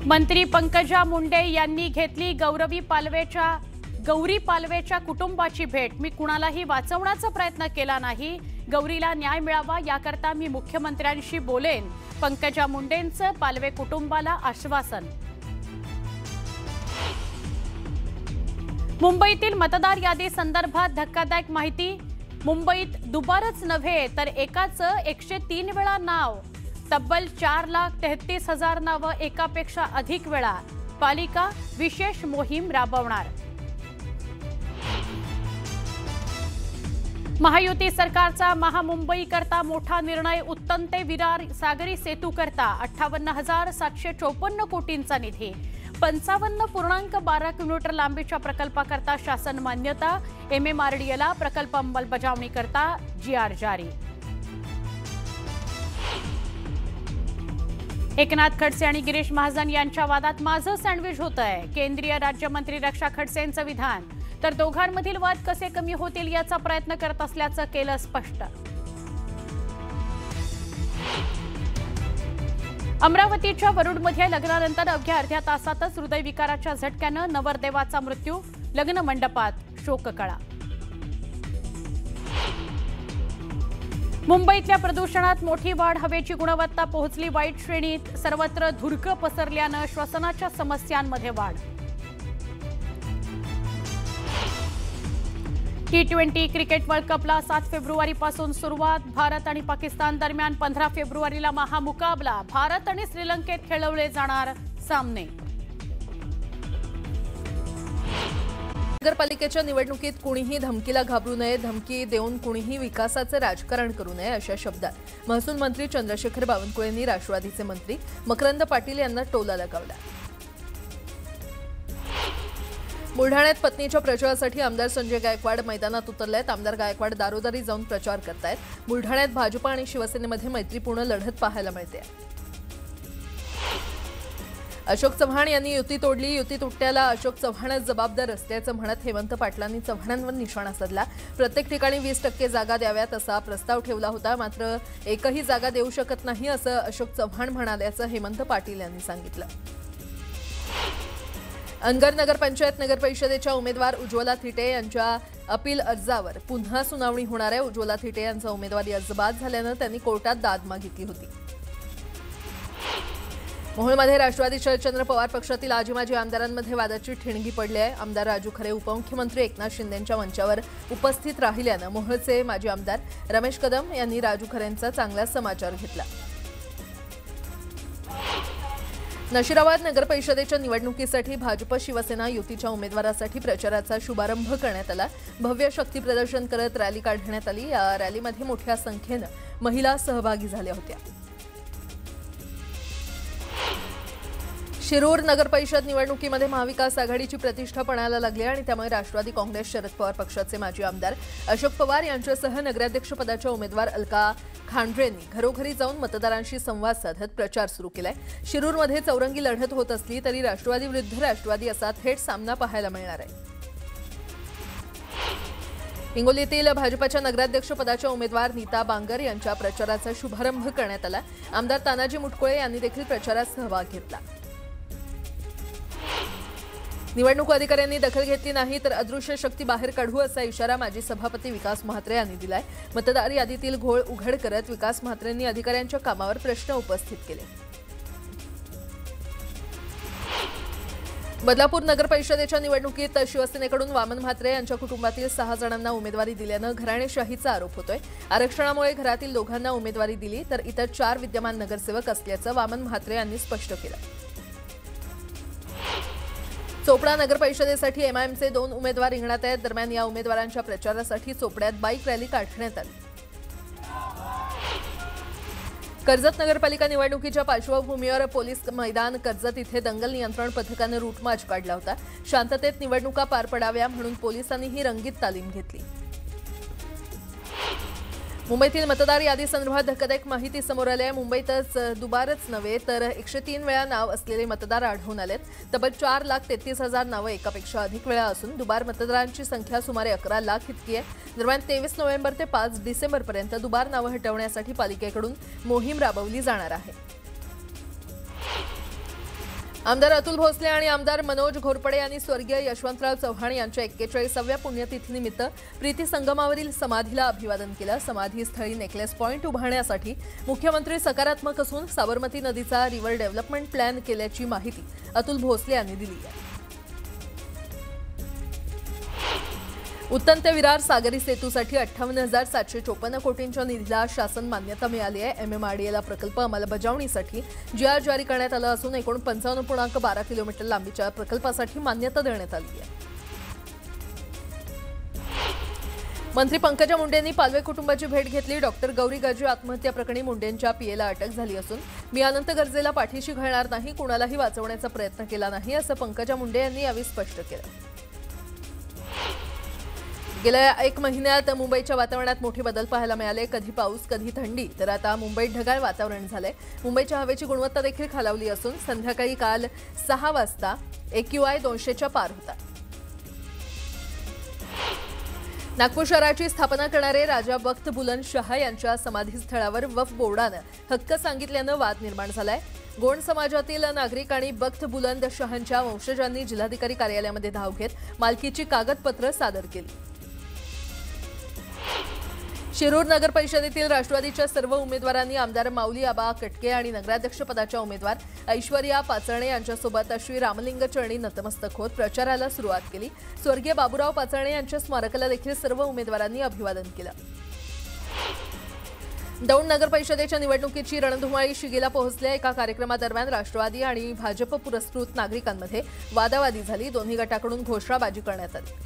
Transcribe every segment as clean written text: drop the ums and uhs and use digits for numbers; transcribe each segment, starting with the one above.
मंत्री पंकजा मुंडे यांनी घेतली गौरी पालवेच्या कुटुंबाची भेट। मी कुणालाही वाचवण्याचा प्रयत्न केला नाही। गौरीला न्याय मिळावा याकरता मी मुख्यमंत्र्यांशी बोलेन। पंकजा मुंडेंचं पालवे कुटुंबाला आश्वासन। मुंबईतील मतदार यादी संदर्भात धक्कादायक माहिती। मुंबईत दुबारच नव्हे तर एकाच 103 वेळा नाव। तब्बल 4,33,000 नावं एकापेक्षा अधिक वेळा। पालिका विशेष मोहीम राबवणार। महायुती सरकारचा महामुंबई करता मोठा निर्णय। उत्तम ते विरार सागरी सेतू करता 58,754 कोटींचा निधी। 55.12 किलोमीटर लांबीच्या प्रकल्पाकरता शासन मान्यता। MMRDAला प्रकल्प अंमलबजावणी करता GR जारी। एकनाथ खडसे आणि गिरीश महाजन यांच्या वादात माझं सँडविच होतंय। केंद्रीय राज्यमंत्री रक्षा खडसेंचं विधान। तर दोघांमधील वाद कसे कमी होतील याचा प्रयत्न करत असल्याचं केलं स्पष्ट। अमरावतीच्या वरुडमध्ये लग्नानंतर अवघ्या अर्ध्या तासातच हृदयविकाराच्या झटक्यानं नवरदेवाचा मृत्यू। लग्न मंडपात शोककळा। मुंबईतल्या प्रदूषणात मोठी वाढ। हवेची गुणवत्ता पोहोचली वाईट श्रेणीत। सर्वत्र धुरकं पसरल्यानं श्वसनाच्या समस्यांमध्ये वाढ। T20 क्रिकेट वर्ल्ड कपला 7 फेब्रुवारीपासून सुरुवात। भारत आणि पाकिस्तान दरम्यान 15 फेब्रुवारीला महामुकाबला। भारत आणि श्रीलंकेत खेळवले जाणार सामने। नगरपालिकेच्या निवडणुकीत कुणीही धमकीला घाबरू नये। धमकी देऊन कुणीही विकासाचं राजकारण करू नये अशा शब्दात महसूल मंत्री चंद्रशेखर बावनकुळे यांनी राष्ट्रवादीचे मंत्री मकरंद पाटील यांना टोला लगावला। बुलढाण्यात पत्नीच्या प्रचारासाठी आमदार संजय गायकवाड मैदानात उतरलेत। आमदार गायकवाड दारोदारी जाऊन प्रचार करतायत। बुलढाण्यात भाजपा आणि शिवसेनेमध्ये मैत्रीपूर्ण लढत पाहायला मिळते। अशोक चव्हाण यांनी युती तोडली। युती तुटण्याला अशोक चव्हाणच जबाबदार असल्याचं म्हणत हेमंत पाटलांनी चव्हाणांवर निशाणा साधला। प्रत्येक ठिकाणी 20% जागा द्याव्यात असा प्रस्ताव ठेवला होता, मात्र एकही जागा देऊ शकत नाही असं अशोक चव्हाण म्हणाल्याचं हेमंत पाटील यांनी सांगितलं। अनगर नगरपंचायत नगरपरिषदेच्या उमेदवार उज्ज्वला थिटे यांच्या अपील अर्जावर पुन्हा सुनावणी होणार आहे। उज्ज्वला थिटे यांचा उमेदवारी अर्ज बाद झाल्यानं त्यांनी कोर्टात दाद मागितली होती। मोहोळमध्ये राष्ट्रवादी शरदचंद्र पवार पक्षातील आजी माजी आमदारांमध्ये वादाची ठिणगी पडली आहे। आमदार राजू खरे उपमुख्यमंत्री एकनाथ शिंदेंच्या मंचावर उपस्थित राहिल्यानं मोहोळचे माजी आमदार रमेश कदम यांनी राजू खरेंचा चांगला समाचार घेतला। नशिराबाद नगरपरिषदेच्या निवडणुकीसाठी भाजप शिवसेना युतीच्या उमेदवारासाठी प्रचाराचा शुभारंभ करण्यात आला। भव्य शक्ती प्रदर्शन करत रॅली काढण्यात आली। या रॅलीमध्ये मोठ्या संख्येनं महिला सहभागी झाल्या होत्या। शिरूर नगरपरिषद निवडणुकीमध्ये महाविकास आघाडीची प्रतिष्ठा पणाला लागली आणि त्यामुळे राष्ट्रवादी काँग्रेस शरद पवार पक्षाचे माजी आमदार अशोक पवार यांच्यासह नगराध्यक्षपदाच्या उमेदवार अलका खांड्रेंनी घरोघरी जाऊन मतदारांशी संवाद साधत प्रचार सुरू केलाय। शिरूरमध्ये चौरंगी लढत होत असली तरी राष्ट्रवादी विरुद्ध राष्ट्रवादी असा थेट सामना पाहायला मिळणार आहे। हिंगोलीतील भाजपच्या नगराध्यक्षपदाच्या उमेदवार नीता बांगर यांच्या प्रचाराचा शुभारंभ करण्यात आला। आमदार तानाजी मुटकुळे यांनी देखील प्रचारात सहभाग घेतला। निवडणूक अधिकाऱ्यांनी दखल घेतली नाही तर अदृश्य शक्ती बाहेर काढू असा इशारा माजी सभापती विकास म्हात्रे यांनी दिलाय। मतदार यादीतील घोळ उघड करत विकास म्हात्रेंनी अधिकाऱ्यांच्या कामावर प्रश्न उपस्थित केले। बदलापूर नगरपरिषदेच्या निवडणुकीत शिवसेनेकडून वामन म्हात्रे यांच्या कुटुंबातील 6 जणांना उमेदवारी दिल्यानं घराणेशाहीचा आरोप होतोय। आरक्षणामुळे घरातील दोघांना उमेदवारी दिली तर इतर 4 विद्यमान नगरसेवक असल्याचं वामन म्हात्रे यांनी स्पष्ट केलं। चोपडा नगरपरिषदेसाठी MIMचे 2 उमेदवार रिंगणात आहेत। दरम्यान या उमेदवारांच्या प्रचारासाठी चोपड्यात बाईक रॅली काढण्यात आली। कर्जत नगरपालिका निवडणुकीच्या पार्श्वभूमीवर पोलीस मैदान कर्जत इथे दंगल नियंत्रण पथकानं रूट मार्च काढला होता। शांततेत निवडणुका पार पडाव्या म्हणून पोलिसांनी ही रंगीत तालीम घेतली। मुंबईतील मतदार यादी संदर्भात धक्कादायक माहिती समोर आली आहे। मुंबईतच दुबारच नव्हे तर 103 वेळा नाव असलेले मतदार आढळून आलेत। तब्बल 4,33,000 नावं एकापेक्षा अधिक वेळा असून दुबार मतदारांची संख्या सुमारे 11 लाख इतकी आहे। दरम्यान 23 नोव्हेंबर ते 5 डिसेंबरपर्यंत दुबार नावं हटवण्यासाठी पालिकेकडून मोहीम राबवली जाणार आहे। आमदार अतुल भोसले आणि आमदार मनोज घोरपडे यांनी स्वर्गीय यशवंतराव चव्हाण यांच्या 41व्या पुण्यतिथीनिमित्त प्रीती संगमावरील समाधीला अभिवादन केलं। समाधीस्थळी नेकलेस पॉइंट उभारण्यासाठी मुख्यमंत्री सकारात्मक असून साबरमती नदीचा रिव्हर डेव्हलपमेंट प्लॅन केल्याची माहिती अतुल भोसले यांनी दिली आहे। उत्तम ते विरार सागरी सेतूसाठी 58,754 कोटींच्या निधीला शासन मान्यता मिळाली आहे। MMRDAला प्रकल्प अंमलबजावणीसाठी GR जारी करण्यात आलं असून एकूण 55.12 किलोमीटर लांबीच्या प्रकल्पासाठी मान्यता देण्यात आली आहे। मंत्री पंकजा मुंडेंनी पालवे कुटुंबाची भेट घेतली। डॉक्टर गौरी गाजी आत्महत्या प्रकरणी मुंडेंच्या PAला अटक झाली असून मी अनंत गरजेला पाठीशी घालणार नाही, कुणालाही वाचवण्याचा प्रयत्न केला नाही असं पंकजा मुंडे यांनी यावेळी स्पष्ट केलं। गेल्या 1 महिन्यात मुंबईच्या वातावरणात मोठे बदल पाहायला मिळाले। कधी पाऊस कधी थंडी, तर आता मुंबईत ढगाळ वातावरण झालंय। मुंबईच्या हवेची गुणवत्ता देखील खालावली असून संध्याकाळी काल 6 वाजता AQI 200च्या पार होता। नागपूर शहराची स्थापना करणारे राजा बख्त बुलंद शाह यांच्या समाधीस्थळावर वक्फ बोर्डानं हक्क सांगितल्यानं वाद निर्माण झालाय। गोंड समाजातील नागरिक आणि बख्त बुलंद शाहांच्या वंशजांनी जिल्हाधिकारी कार्यालयामध्ये धाव घेत मालकीची कागदपत्र सादर केली। शिरूर नगर परिषदेतील राष्ट्रवादीच्या सर्व उमेदवारांनी आमदार माऊली आबा कटके आणि नगराध्यक्षपदाच्या उमेदवार ऐश्वर्या पाचळणे यांच्यासोबत श्री रामलिंग चरणी नतमस्तक होत प्रचाराला सुरुवात केली। स्वर्गीय बाबूराव पाचळणे यांच्या स्मारकाला देखील सर्व उमेदवारांनी अभिवादन केलं। दौंड नगर परिषदेच्या निवडणुकीची रणधुमाळी शिगेला पोहोचली। एका कार्यक्रमादरम्यान राष्ट्रवादी आणि भाजप पुरस्कृत नागरिकांमध्ये वादावादी झाली। दोन्ही गटाकडून घोषणाबाजी करण्यात आली।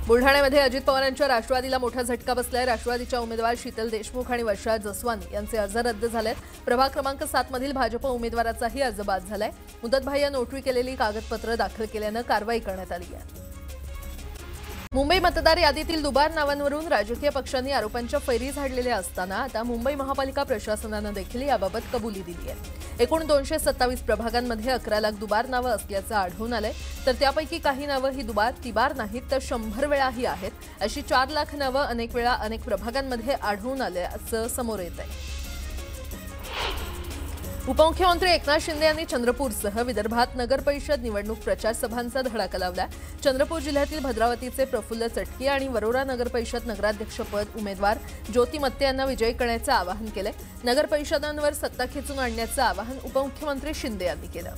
बुलढाण्यामध्ये अजित पवारांच्या राष्ट्रवादीला मोठा झटका बसलाय। राष्ट्रवादीच्या उमेदवार शीतल देशमुख आणि वर्षा जसवानी यांचे अर्ज रद्द झालेत। प्रभाग क्रमांक 7 मधील भाजप उमेदवाराचाही अर्ज बाद झालाय। मुदतबाह्य नोटरी केलेली कागदपत्र दाखल केल्यानं कारवाई करण्यात आली आहे। मुंबई मतदार यादीतील दुबार नावांवरून राजकीय पक्षांनी आरोपांच्या फैरी झाडलेल्या असताना आता मुंबई महापालिका प्रशासनानं देखील याबाबत कबुली दिली आहे। एकूण 227 प्रभागांमध्ये 11 लाख दुबार नावं असल्याचं आढळून आलंय, तर त्यापैकी काही नावं ही तिबार नाहीत तर 100 वेळाही आहेत। अशी 4 लाख नावं अनेक वेळा अनेक प्रभागांमध्ये आढळून आल्याचं समोर येत आहे। उपमुख्यमंत्री एकनाथ शिंदे यांनी चंद्रपूरसह विदर्भात नगर परिषद निवडणूक प्रचार सभांचा धडाका लावला। चंद्रपूर जिल्ह्यातील भद्रावतीचे प्रफुल्ल चटकी आणि वरोरा नगर परिषद नगराध्यक्षपद उमेदवार ज्योती मत्ते यांना विजयी करण्याचं आवाहन केलंय। नगर परिषदांवर सत्ता खेचून आणण्याचं आवाहन उपमुख्यमंत्री शिंदे यांनी केलं।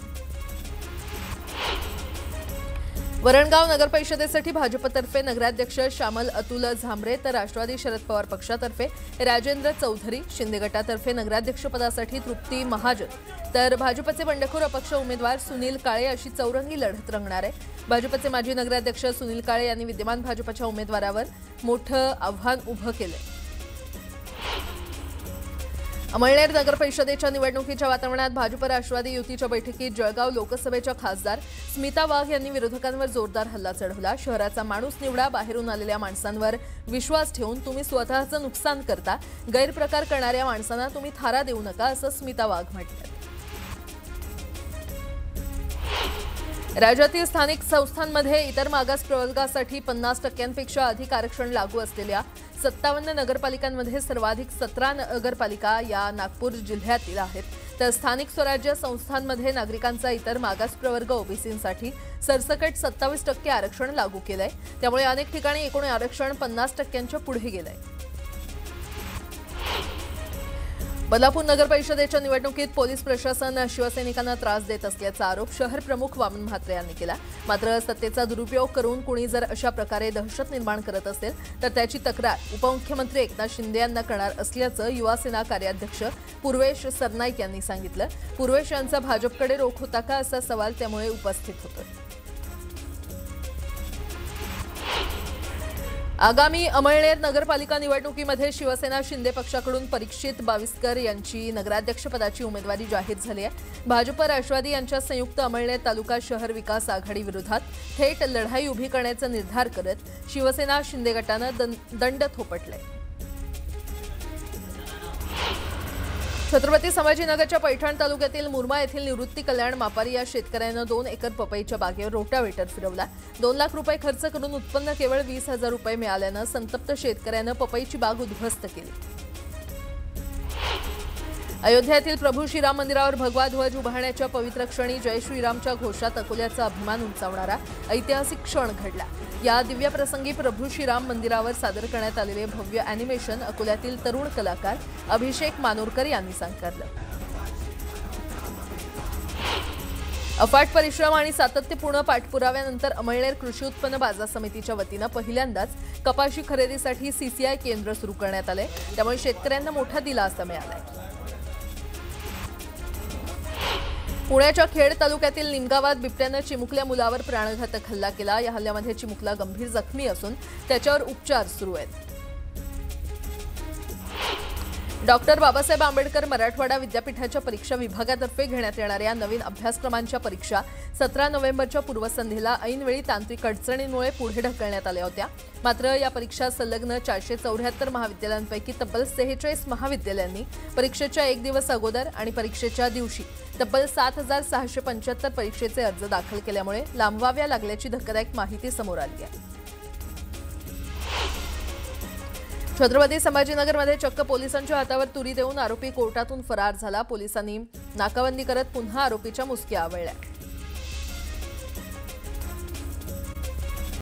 वरणगाव नगर परिषदेसाठी भाजपतर्फे नगराध्यक्ष श्यामल अतुल झांबरे, तर राष्ट्रवादी शरद पवार पक्षातर्फे राजेंद्र चौधरी, शिंदे गटातर्फे नगराध्यक्षपदासाठी तृप्ती महाजन, तर भाजपचे बंडखोर अपक्ष उमेदवार सुनील काळे अशी चौरंगी लढत रंगणार आहे। भाजपचे माजी नगराध्यक्ष सुनील काळे यांनी विद्यमान भाजपच्या उमेदवारावर मोठं आव्हान उभं केलंय। अमळनेर नगर परिषदेच्या निवडणुकीच्या वातावरणात भाजप राष्ट्रवादी युतीच्या बैठकीत जळगाव लोकसभेच्या खासदार स्मिता वाघ यांनी विरोधकांवर जोरदार हल्ला चढवला। शहराचा माणूस निवडा, बाहेरून आलेल्या माणसांवर विश्वास ठेवून तुम्ही स्वतःचं नुकसान करता, गैरप्रकार करणाऱ्या माणसांना तुम्ही थारा देऊ नका असं स्मिता वाघ म्हटलं। राज्यातील स्थानिक संस्थांमध्ये इतर मागास प्रवर्गासाठी 50% अधिक आरक्षण लागू असलेल्या 57 नगरपालिकांमध्ये सर्वाधिक 17 नगरपालिका या नागपूर जिल्ह्यातील आहेत, तर स्थानिक स्वराज्य संस्थांमध्ये नागरिकांचा इतर मागास प्रवर्ग ओबीसींसाठी सरसकट 27% आरक्षण लागू केलंय। त्यामुळे अनेक ठिकाणी एकूण आरक्षण 50%च्या पुढे गेलंय। बदलापूर नगर परिषदेच्या निवडणुकीत पोलीस प्रशासन शिवसैनिकांना त्रास देत असल्याचा आरोप शहर प्रमुख वामन म्हात्रे यांनी केला। मात्र सत्तेचा दुरुपयोग करून कुणी जर अशा प्रकारे दहशत निर्माण करत असेल तर त्याची तक्रार उपमुख्यमंत्री एकनाथ शिंदे यांना करणार असल्याचं युवासेना कार्याध्यक्ष पूर्वेश सरनाईक यांनी सांगितलं। पूर्वेश यांचा भाजपकडे रोख होता का असा सवाल त्यामुळे उपस्थित होतोय। आगामी अमळनेर नगरपालिका निवडणुकीमध्ये शिवसेना शिंदे पक्षाकडून परीक्षित बाविस्कर यांची नगराध्यक्षपदाची उमेदवारी जाहीर झाली आहे। भाजप राष्ट्रवादी यांच्या संयुक्त अमळनेर तालुका शहर विकास आघाडी विरोधात थेट लढाई उभी करण्याचा निर्धार करत शिवसेना शिंदे गटानं दंड थोपटले। छत्रपती संभाजीनगरच्या पैठण तालुक्यातील मुरमा येथील निवृत्ती कल्याण मापारी या शेतकऱ्यानं 2 एकर पपईच्या बागेवर रोटावेटर फिरवला। 2 लाख रुपये खर्च करून उत्पन्न केवळ 20,000 रुपये मिळाल्यानं संतप्त शेतकऱ्यानं पपईची बाग उद्ध्वस्त केली। अयोध्येतील प्रभू श्रीराम मंदिरावर भगवा ध्वज उभारण्याच्या पवित्र क्षणी जय श्रीरामच्या घोषात अकोल्याचा अभिमान उंचावणारा ऐतिहासिक क्षण घडला। या दिव्य प्रसंगी प्रभू श्रीराम मंदिरावर सादर करण्यात आलेले भव्य अॅनिमेशन अकोल्यातील तरुण कलाकार अभिषेक मानोरकर यांनी साकारलं। अफाट परिश्रम आणि सातत्यपूर्ण पाठपुराव्यानंतर अमळनेर कृषी उत्पन्न बाजार समितीच्या वतीनं पहिल्यांदाच कपाशी खरेदीसाठी सीसीआय केंद्र सुरू करण्यात आले, त्यामुळे शेतकऱ्यांना मोठा दिलासा मिळालाय। पुण्याच्या खेड तालुक्यातील निमगावात बिबट्यानं चिमुकल्या मुलावर प्राणघातक हल्ला केला। या हल्ल्यामध्ये चिमुकला गंभीर जखमी असून त्याच्यावर उपचार सुरू आहेत। डॉक्टर बाबासाहेब आंबेडकर मराठवाडा विद्यापीठाच्या परीक्षा विभागातर्फे घेण्यात येणाऱ्या नवीन अभ्यासक्रमांच्या परीक्षा 17 नोव्हेंबरच्या पूर्वसंध्येला ऐनवेळी तांत्रिक अडचणींमुळे पुढे ढकलण्यात आल्या होत्या। मात्र या परीक्षा संलग्न 474 महाविद्यालयांपैकी तब्बल 46 महाविद्यालयांनी परीक्षेच्या एक दिवस अगोदर आणि परीक्षेच्या दिवशी तब्बल 7675 परीक्षेचे अर्ज दाखल केल्यामुळे लांबवाव्या लागल्याची धक्कादायक माहिती समोर आली आहे। छत्रपती संभाजीनगरमध्ये चक्क पोलिसांच्या हातावर तुरी देऊन आरोपी कोर्टातून फरार झाला। पोलिसांनी नाकाबंदी करत पुन्हा आरोपीच्या मुसक्या आवळल्या।